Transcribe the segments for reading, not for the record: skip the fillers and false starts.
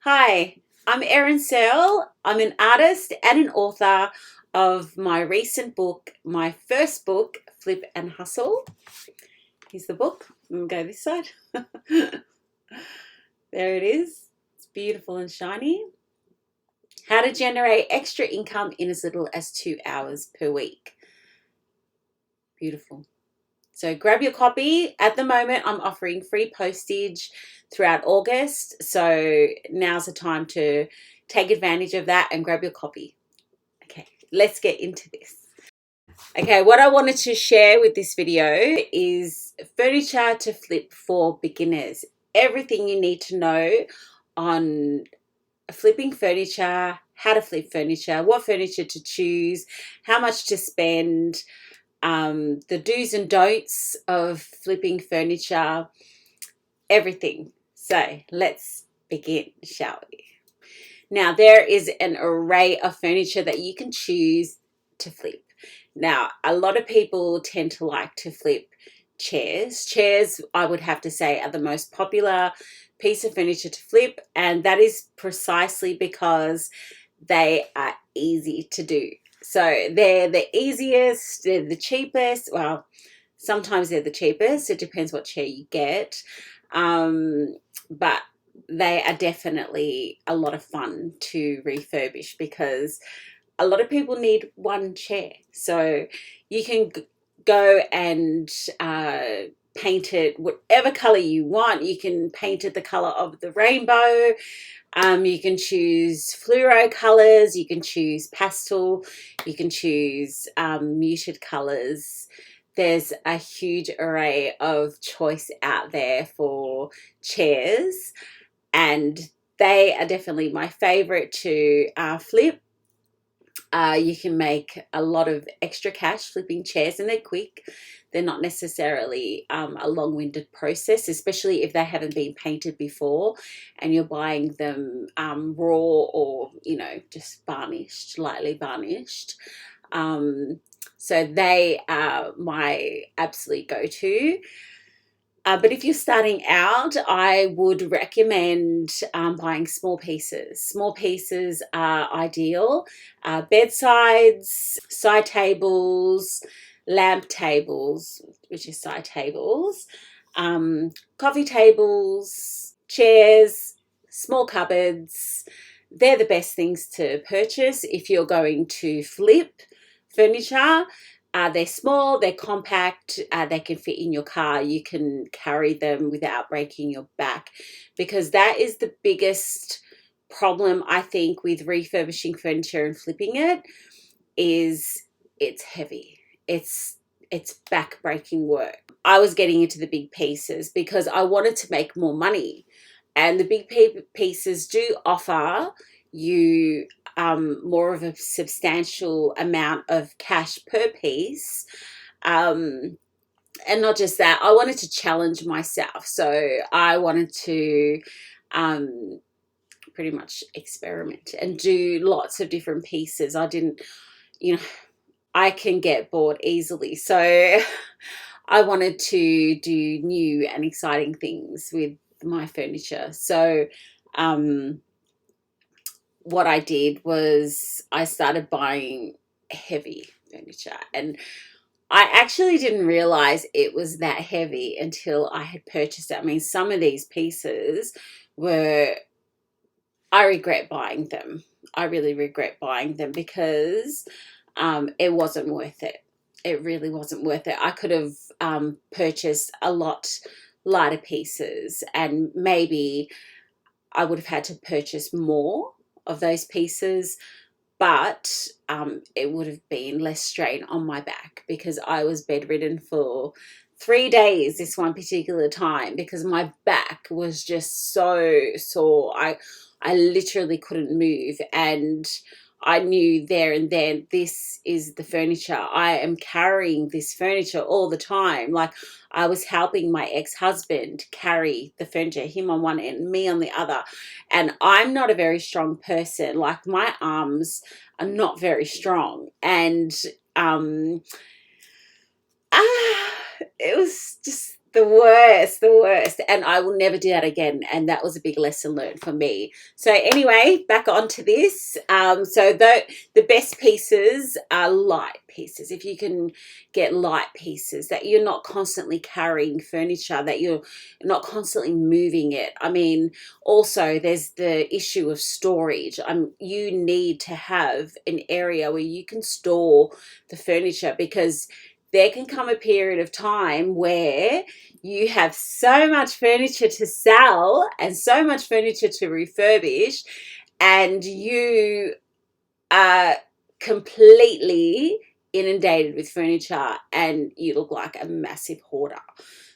Hi, I'm Erin Searle. I'm an artist and an author of my recent book, my first book, Flip and Hustle. Here's the book. We'll go this side. There it is. It's beautiful and shiny. How to generate extra income in as little as 2 hours per week. Beautiful. So grab your copy. At the moment, I'm offering free postage throughout August. So now's the time to take advantage of that and grab your copy. Okay, let's get into this. Okay, what I wanted to share with this video is furniture to flip for beginners. Everything you need to know on flipping furniture, how to flip furniture, what furniture to choose, how much to spend, the do's and don'ts of flipping furniture, everything. So let's begin, shall we? Now, there is an array of furniture that you can choose to flip. Now, a lot of people tend to like to flip chairs. Chairs, I would have to say, are the most popular piece of furniture to flip, and that is precisely because they are easy to do. So they're the easiest, they're the cheapest. Well, sometimes they're the cheapest. It depends what chair you get. But they are definitely a lot of fun to refurbish because a lot of people need one chair. So you can go and paint it whatever color you want. You can paint it the color of the rainbow. You can choose fluoro colors. You can choose pastel. You can choose muted colors. There's a huge array of choice out there for chairs, and they are definitely my favorite to flip. You can make a lot of extra cash flipping chairs, and they're quick. They're not necessarily a long-winded process, especially if they haven't been painted before and you're buying them raw or, just varnished, lightly varnished. So they are my absolute go-to. But if you're starting out, I would recommend buying small pieces. Small pieces are ideal. Bedsides, side tables, lamp tables, which is side tables, coffee tables, chairs, small cupboards. They're the best things to purchase if you're going to flip furniture. They're small, they're compact, they can fit in your car. You can carry them without breaking your back, because that is the biggest problem, I think, with refurbishing furniture and flipping it, is it's heavy. It's back-breaking work. I was getting into the big pieces because I wanted to make more money, and the big pieces do offer you more of a substantial amount of cash per piece. And not just that, I wanted to challenge myself. So I wanted to pretty much experiment and do lots of different pieces. I didn't, I can get bored easily. So I wanted to do new and exciting things with my furniture. So what I did was I started buying heavy furniture, and I actually didn't realize it was that heavy until I had purchased it. I mean, some of these pieces I regret buying them. I really regret buying them because it wasn't worth it. It really wasn't worth it. I could have purchased a lot lighter pieces, and maybe I would have had to purchase more of those pieces, but it would have been less strain on my back, because I was bedridden for 3 days this one particular time because my back was just so sore. I literally couldn't move, and I knew there and then, this is the furniture. I am carrying this furniture all the time. Like, I was helping my ex-husband carry the furniture, him on one end, me on the other. And I'm not a very strong person. Like, my arms are not very strong. And it was just The worst, the worst. And I will never do that again. And that was a big lesson learned for me. So anyway, back onto this. So the best pieces are light pieces. If you can get light pieces that you're not constantly carrying furniture, that you're not constantly moving it. I mean, also there's the issue of storage. You need to have an area where you can store the furniture, because there can come a period of time where you have so much furniture to sell and so much furniture to refurbish, and you are completely inundated with furniture and you look like a massive hoarder.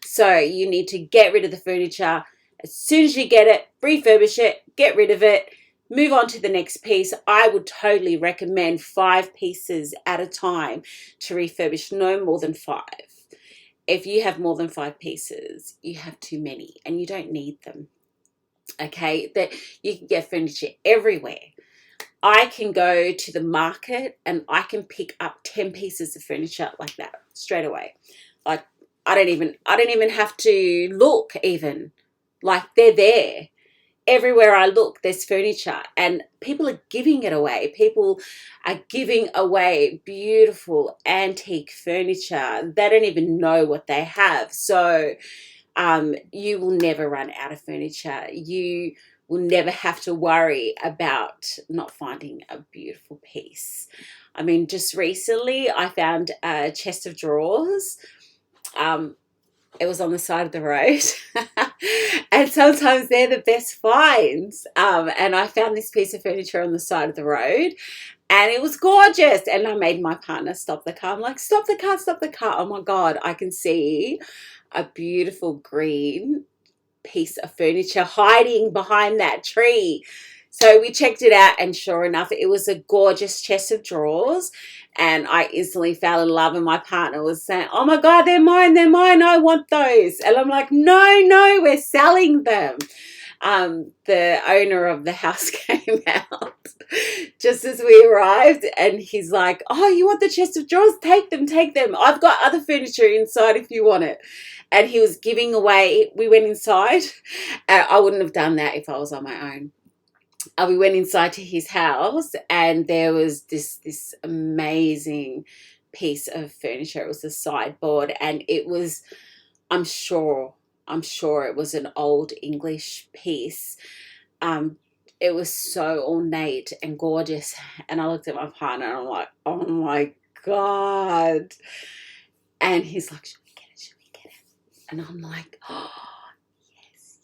So you need to get rid of the furniture. As soon as you get it, refurbish it, get rid of it, move on to the next piece. I would totally recommend 5 pieces at a time to refurbish, no more than 5. If you have more than 5 pieces, you have too many and you don't need them. Okay, that you can get furniture everywhere. I can go to the market and I can pick up 10 pieces of furniture like that straight away. Like I don't even have to look even. Like they're there. Everywhere I look, there's furniture and people are giving it away. People are giving away beautiful antique furniture. They don't even know what they have. So you will never run out of furniture. You will never have to worry about not finding a beautiful piece. I mean, just recently I found a chest of drawers. It was on the side of the road. And sometimes they're the best finds. And I found this piece of furniture on the side of the road and it was gorgeous. And I made my partner stop the car. I'm like, stop the car, stop the car. Oh my God, I can see a beautiful green piece of furniture hiding behind that tree. So we checked it out and sure enough, it was a gorgeous chest of drawers. And I instantly fell in love and my partner was saying, oh my God, they're mine, I want those. And I'm like, no, we're selling them. The owner of the house came out just as we arrived and he's like, oh, you want the chest of drawers? Take them. I've got other furniture inside if you want it. And he was giving away, we went inside. I wouldn't have done that if I was on my own. We went inside to his house and there was this amazing piece of furniture. It was a sideboard and it was, I'm sure it was an old English piece. It was so ornate and gorgeous. And I looked at my partner and I'm like, oh my God. And he's like, should we get it? And I'm like, oh, yes.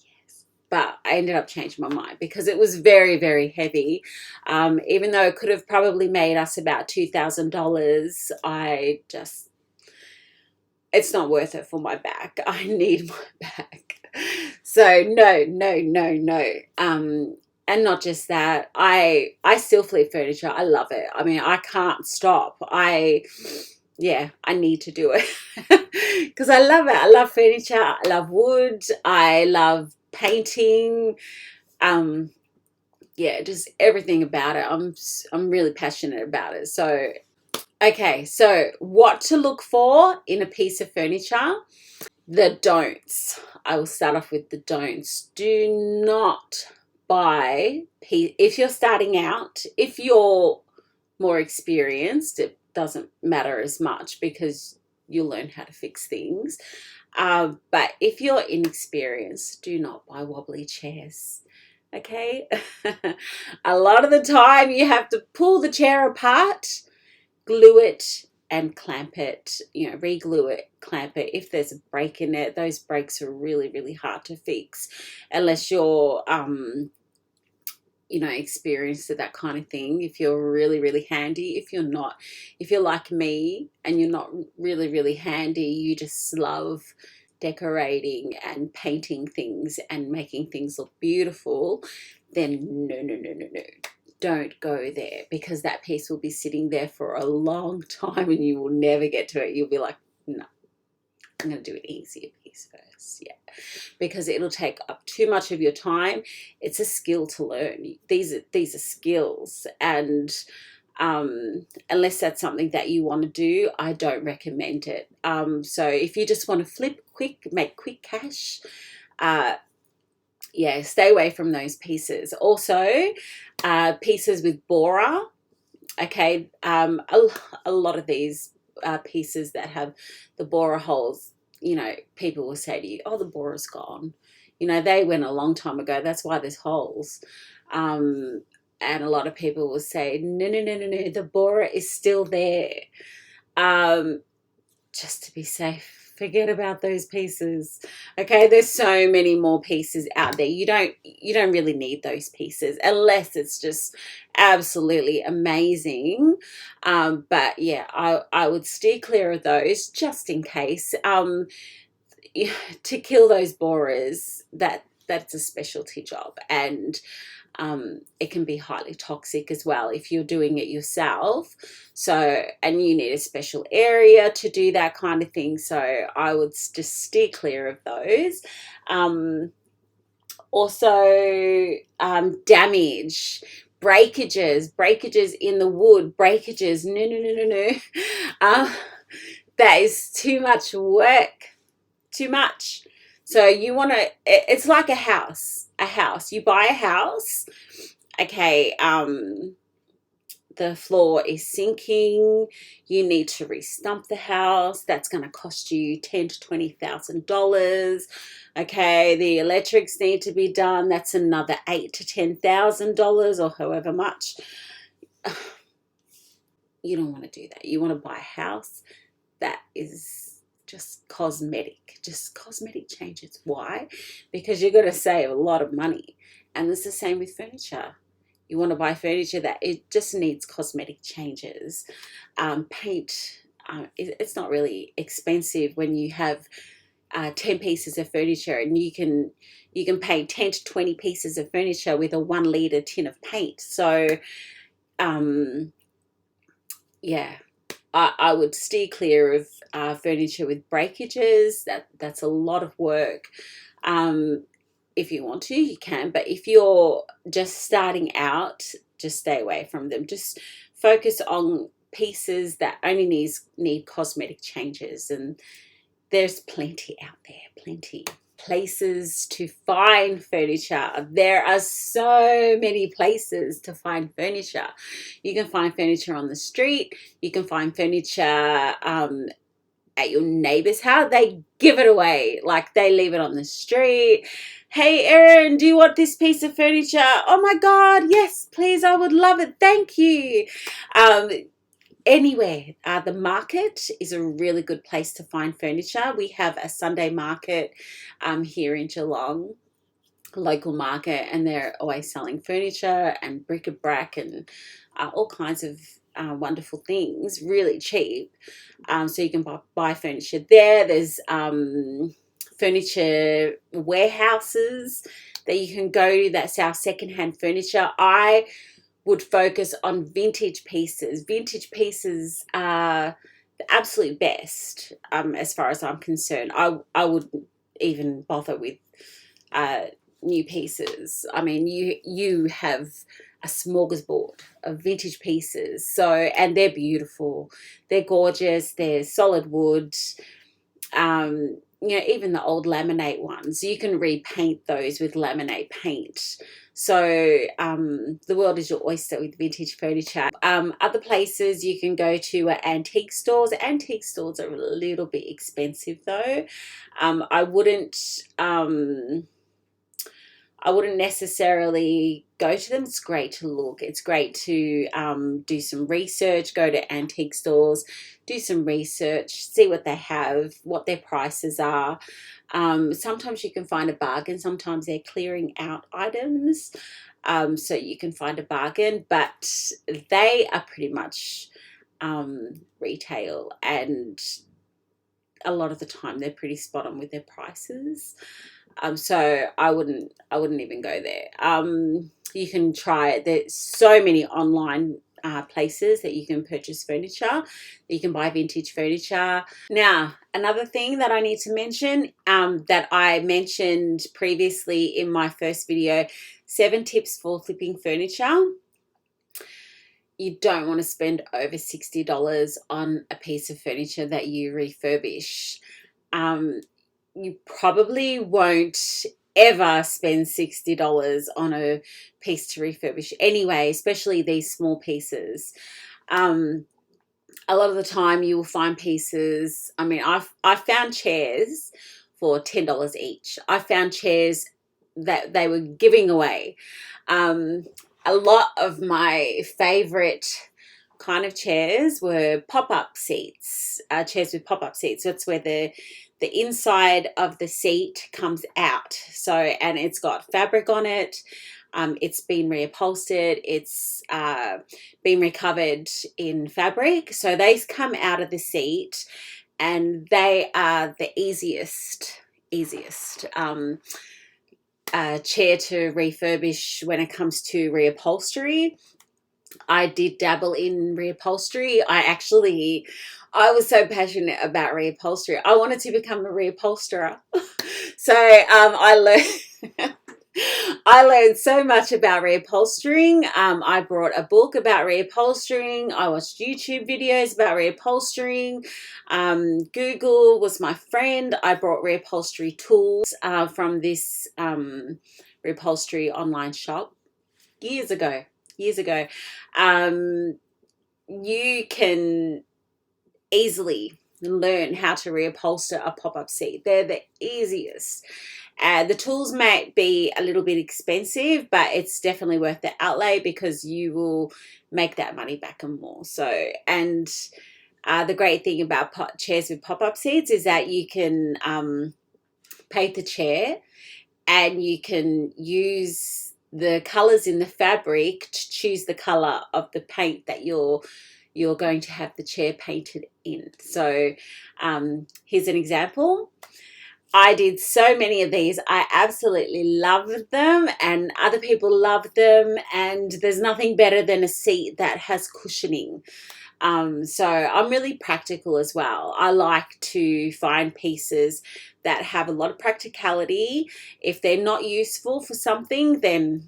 But I ended up changing my mind because it was very, very heavy. Even though it could have probably made us about $2,000, it's not worth it for my back. I need my back. So no. And not just that, I still flip furniture. I love it. I mean, I can't stop. I need to do it because I love it. I love furniture. I love wood. I love painting. Just everything about it. I'm really passionate about it. So, okay. So what to look for in a piece of furniture? The don'ts. I will start off with the don'ts. Do not buy, if you're starting out, if you're more experienced, it doesn't matter as much because you'll learn how to fix things. But if you're inexperienced, do not buy wobbly chairs. Okay? A lot of the time you have to pull the chair apart, glue it, and clamp it, re-glue it, clamp it. If there's a break in it, those breaks are really, really hard to fix unless you're, experienced at that kind of thing. If you're really, really handy, if you're like me and you're not really, really handy, you just love decorating and painting things and making things look beautiful, then no. Don't go there because that piece will be sitting there for a long time and you will never get to it. You'll be like, no, I'm going to do an easier piece first. Yeah, because it'll take up too much of your time. It's a skill to learn. These are skills, and Unless that's something that you want to do, I don't recommend it. So if you just want to flip quick, make quick cash, yeah, stay away from those pieces. Also, pieces with borer. Okay, a lot of these pieces that have the borer holes, you know, people will say to you, oh, the borer's gone. You know, they went a long time ago. That's why there's holes. And a lot of people will say, no, no, no, no, no, the borer is still there. Just to be safe, forget about those pieces. Okay, there's so many more pieces out there. You don't really need those pieces unless it's just absolutely amazing. But yeah, I would steer clear of those just in case. To kill those borers, that's a specialty job, and it can be highly toxic as well if you're doing it yourself. So, and you need a special area to do that kind of thing. So I would just steer clear of those. Also, damage, breakages in the wood, breakages. No, no, no, no, no. That is too much work. Too much. So you want to, it's like a house. You buy a house, okay, the floor is sinking, you need to re-stump the house, that's going to cost you $10,000 to $20,000. Okay, the electrics need to be done, that's another $8,000 to $10,000 or however much. You don't want to do that. You want to buy a house that is just cosmetic changes. Why? Because you're going to save a lot of money. And it's the same with furniture. You want to buy furniture that it just needs cosmetic changes. Paint, it's not really expensive when you have 10 pieces of furniture, and you can paint 10 to 20 pieces of furniture with a 1 litre tin of paint. So yeah, I would steer clear of furniture with breakages. That's a lot of work. If you want to, you can. But if you're just starting out, just stay away from them. Just focus on pieces that only need cosmetic changes. And there's plenty out there, plenty. Places to find furniture. There are so many places to find furniture. You can find furniture on the street. You can find furniture at your neighbor's house. They give it away, like they leave it on the street. Hey Erin, do you want this piece of furniture? Oh my God, yes, please, I would love it. Thank you. Anywhere. The market is a really good place to find furniture. We have a Sunday market here in Geelong, local market, and they're always selling furniture and bric-a-brac and all kinds of wonderful things, really cheap. So you can buy furniture there. There's furniture warehouses that you can go to that sell secondhand furniture. I would focus on vintage pieces. Vintage pieces are the absolute best, as far as I'm concerned. I wouldn't even bother with new pieces. I mean, you have a smorgasbord of vintage pieces. So, and they're beautiful. They're gorgeous. They're solid wood. You know, even the old laminate ones, you can repaint those with laminate paint. So the world is your oyster with vintage furniture. Other places you can go to are antique stores. Antique stores are a little bit expensive though. I wouldn't necessarily go to them. It's great to look. It's great to do some research, go to antique stores, do some research, see what they have, what their prices are. Sometimes you can find a bargain. Sometimes they're clearing out items, so you can find a bargain. But they are pretty much retail, and a lot of the time they're pretty spot on with their prices. So I wouldn't even go there. You can try it. There's so many online places that you can purchase furniture. You can buy vintage furniture. Now, another thing that I need to mention, that I mentioned previously in my first video, 7 tips for flipping furniture. you don't want to spend over $60 on a piece of furniture that you refurbish. You probably won't ever spend $60 on a piece to refurbish anyway, especially these small pieces. A lot of the time you will find pieces. I mean, I've found chairs for $10 each. I found chairs that they were giving away. A lot of my favorite kind of chairs were pop-up seats, chairs with pop-up seats. That's where the inside of the seat comes out. So, and it's got fabric on it. It's been reupholstered. It's been recovered in fabric. So they come out of the seat, and they are the easiest chair to refurbish when it comes to reupholstery. I did dabble in reupholstery. I was so passionate about reupholstery. I wanted to become a reupholsterer. So I learned so much about reupholstering. I brought a book about reupholstering. I watched YouTube videos about reupholstering. Google was my friend. I brought reupholstery tools from this reupholstery online shop years ago. You can easily learn how to reupholster a pop-up seat. They're the easiest. The tools might be a little bit expensive, but it's definitely worth the outlay because you will make that money back and more. So, and the great thing about chairs with pop-up seats is that you can paint the chair, and you can use the colors in the fabric to choose the color of the paint that you're going to have the chair painted in. So here's an example. I did so many of these. I absolutely loved them, and other people loved them, and there's nothing better than a seat that has cushioning. So I'm really practical as well. I like to find pieces that have a lot of practicality. If they're not useful for something, then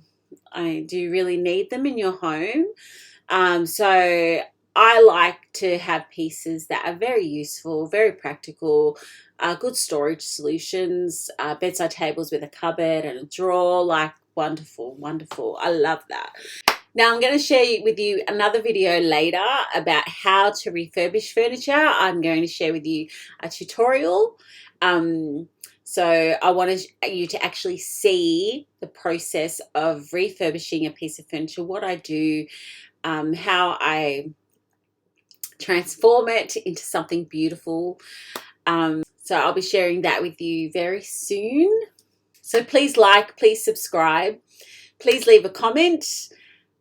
do you really need them in your home? So I like to have pieces that are very useful, very practical, good storage solutions, bedside tables with a cupboard and a drawer. Like, wonderful. I love that. Now I'm going to share with you another video later about how to refurbish furniture. I'm going to share with you a tutorial. So I wanted you to actually see the process of refurbishing a piece of furniture, what I do, how I transform it into something beautiful. So I'll be sharing that with you very soon. So please like, please subscribe, please leave a comment.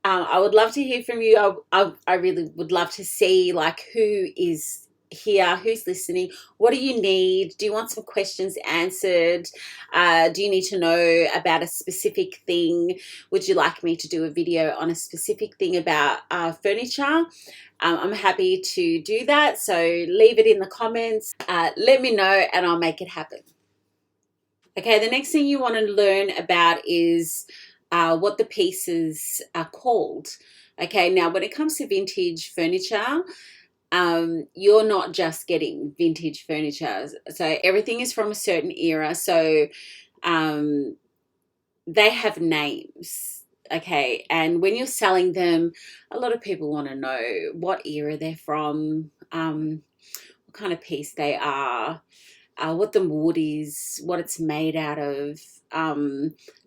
I would love to hear from you. I really would love to see, like, who is here, who's listening. What do you need? Do you want some questions answered? Do you need to know about a specific thing? Would you like me to do a video on a specific thing about furniture? I'm happy to do that. So leave it in the comments. Let me know and I'll make it happen. Okay, the next thing you want to learn about is what the pieces are called. Okay, now when it comes to vintage furniture, you're not just getting vintage furniture. So everything is from a certain era. So they have names. Okay, and when you're selling them, a lot of people want to know what era they're from, what kind of piece they are, what the wood is, what it's made out of,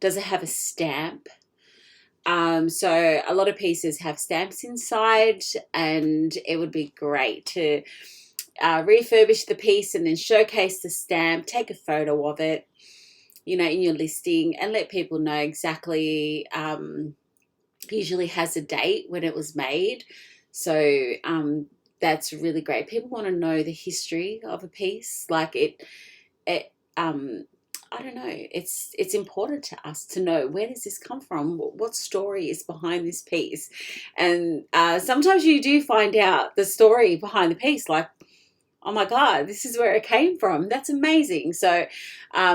does it have a stamp? So a lot of pieces have stamps inside, and it would be great to refurbish the piece and then showcase the stamp, take a photo of it, you know, in your listing, and let people know exactly, usually has a date when it was made. So that's really great. People want to know the history of a piece. Like I don't know, it's important to us to know, where does this come from? What story is behind this piece? And sometimes you do find out the story behind the piece. Like, oh my God, this is where it came from. That's amazing. So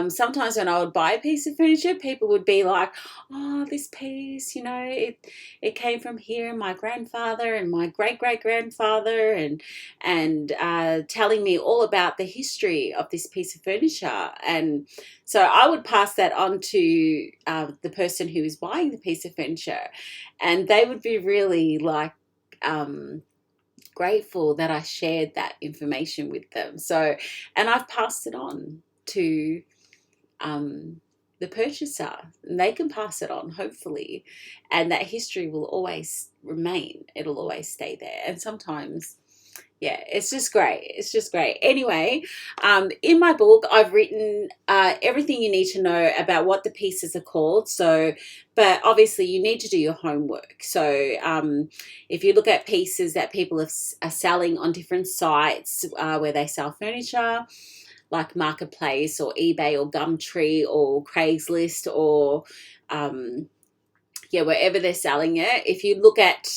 sometimes when I would buy a piece of furniture, people would be like, oh, this piece, it came from here, and my grandfather and my great great grandfather, and telling me all about the history of this piece of furniture. And so I would pass that on to the person who is buying the piece of furniture, and they would be really like, grateful that I shared that information with them. So, and I've passed it on to the purchaser, and they can pass it on, hopefully, and that history will always remain. It'll always stay there. And sometimes, yeah, it's just great. It's just great. Anyway, in my book, I've written everything you need to know about what the pieces are called. So, but obviously you need to do your homework. So if you look at pieces that people are selling on different sites where they sell furniture, like Marketplace or eBay or Gumtree or Craigslist or wherever they're selling it, if you look at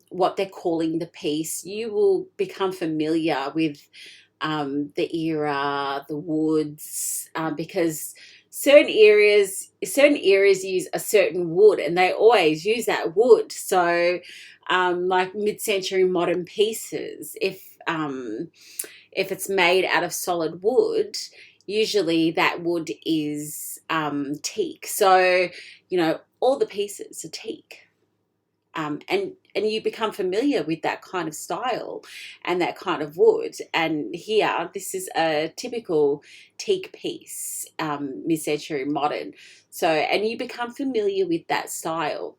what they're calling the piece, you will become familiar with the era, the woods, because certain areas use a certain wood, and they always use that wood. So like mid-century modern pieces, if it's made out of solid wood, usually that wood is teak. So all the pieces are teak. And you become familiar with that kind of style and that kind of wood. And here, this is a typical teak piece, mid-century modern. So, and you become familiar with that style.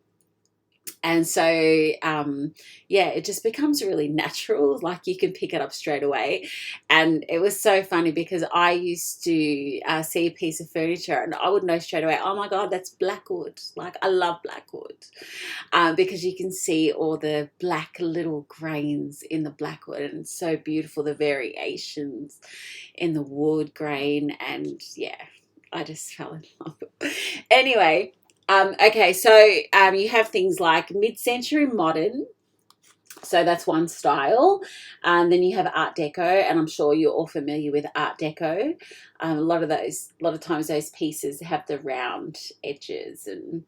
And so, it just becomes really natural. Like you can pick it up straight away. And it was so funny because I used to see a piece of furniture and I would know straight away, oh my God, that's blackwood. Like I love blackwood because you can see all the black little grains in the blackwood, and it's so beautiful, the variations in the wood grain. And yeah, I just fell in love. Anyway. Okay, so you have things like mid-century modern, so that's one style. Then you have Art Deco, and I'm sure you're all familiar with Art Deco. A lot of times those pieces have the round edges and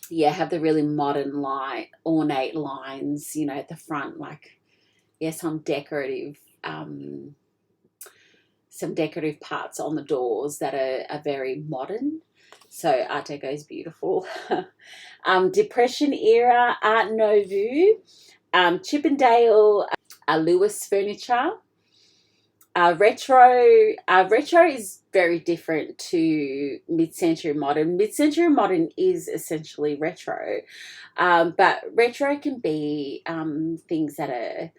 have the really modern ornate lines, at the front, like some decorative parts on the doors that are very modern. So Art Deco is beautiful. Depression era Art Nouveau, Chippendale, Lewis furniture. Retro is very different to mid-century modern. Mid-century modern is essentially retro, but retro can be things that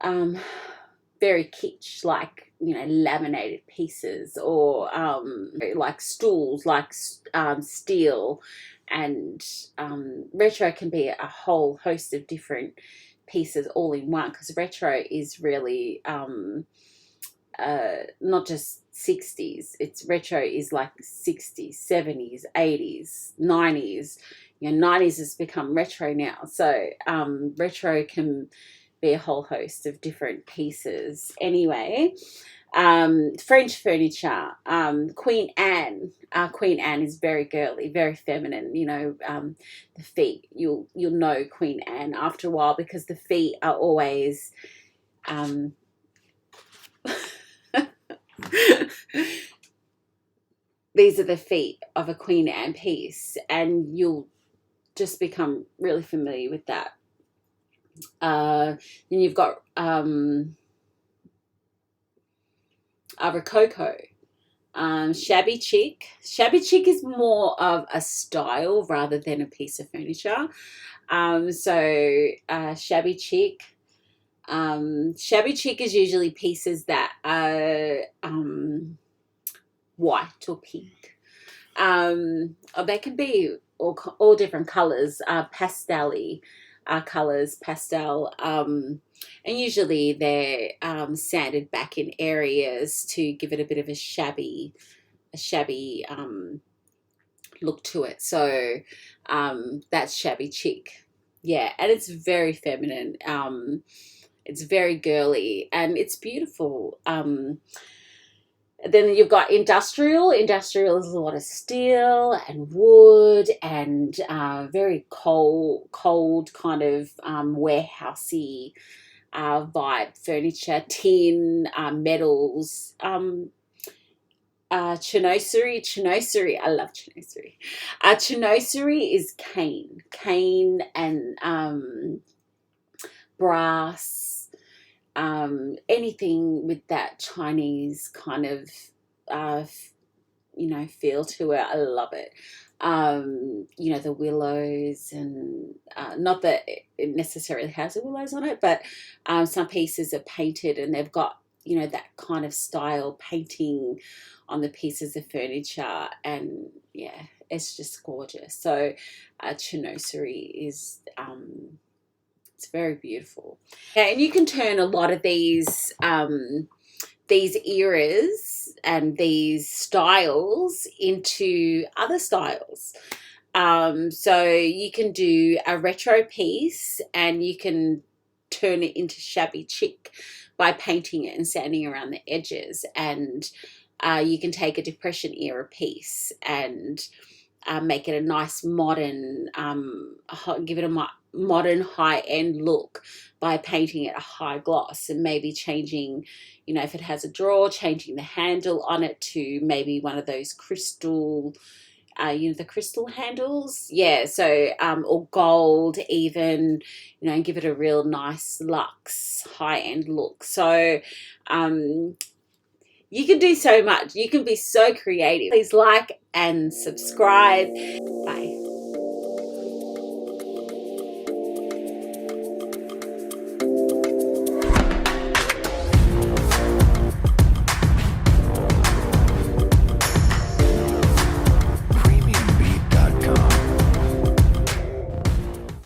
are very kitsch, like laminated pieces, or like stools, like steel. And retro can be a whole host of different pieces all in one, because retro is really not just 60s. Retro is like 60s, 70s, 80s, 90s. 90s has become retro now. So retro can be a whole host of different pieces. Anyway, French furniture, Queen Anne. Queen Anne is very girly, very feminine. The feet. You'll know Queen Anne after a while, because the feet are always these are the feet of a Queen Anne piece, and you'll just become really familiar with that. Then you've got Rococo, shabby chic. Shabby chic is more of a style rather than a piece of furniture. Shabby chic. Shabby chic is usually pieces that are white or pink. Or they can be all different colours. Pastel-y colours, pastel. And usually they're sanded back in areas to give it a bit of a shabby look to it. So that's shabby chic. Yeah, and it's very feminine. It's very girly and it's beautiful. Then you've got industrial. Industrial is a lot of steel and wood and very cold kind of warehousey vibe. Furniture, tin, metals. Chinoiserie. I love chinoiserie. Chinoiserie is cane and brass, anything with that Chinese kind of, uh, feel to it. I love it. The willows and not that it necessarily has the willows on it, but some pieces are painted and they've got, that kind of style painting on the pieces of furniture, and yeah, it's just gorgeous. So chinoiserie is it's very beautiful. Yeah, and you can turn a lot of these eras and these styles into other styles. So you can do a retro piece and you can turn it into shabby chic by painting it and sanding around the edges. And you can take a Depression era piece and make it a nice modern, give it a modern high-end look by painting it a high gloss and maybe changing, if it has a drawer, changing the handle on it to maybe one of those crystal, the crystal handles. Yeah, so, or gold even, and give it a real nice luxe high-end look. So, you can do so much. You can be so creative. Please like and subscribe. Bye.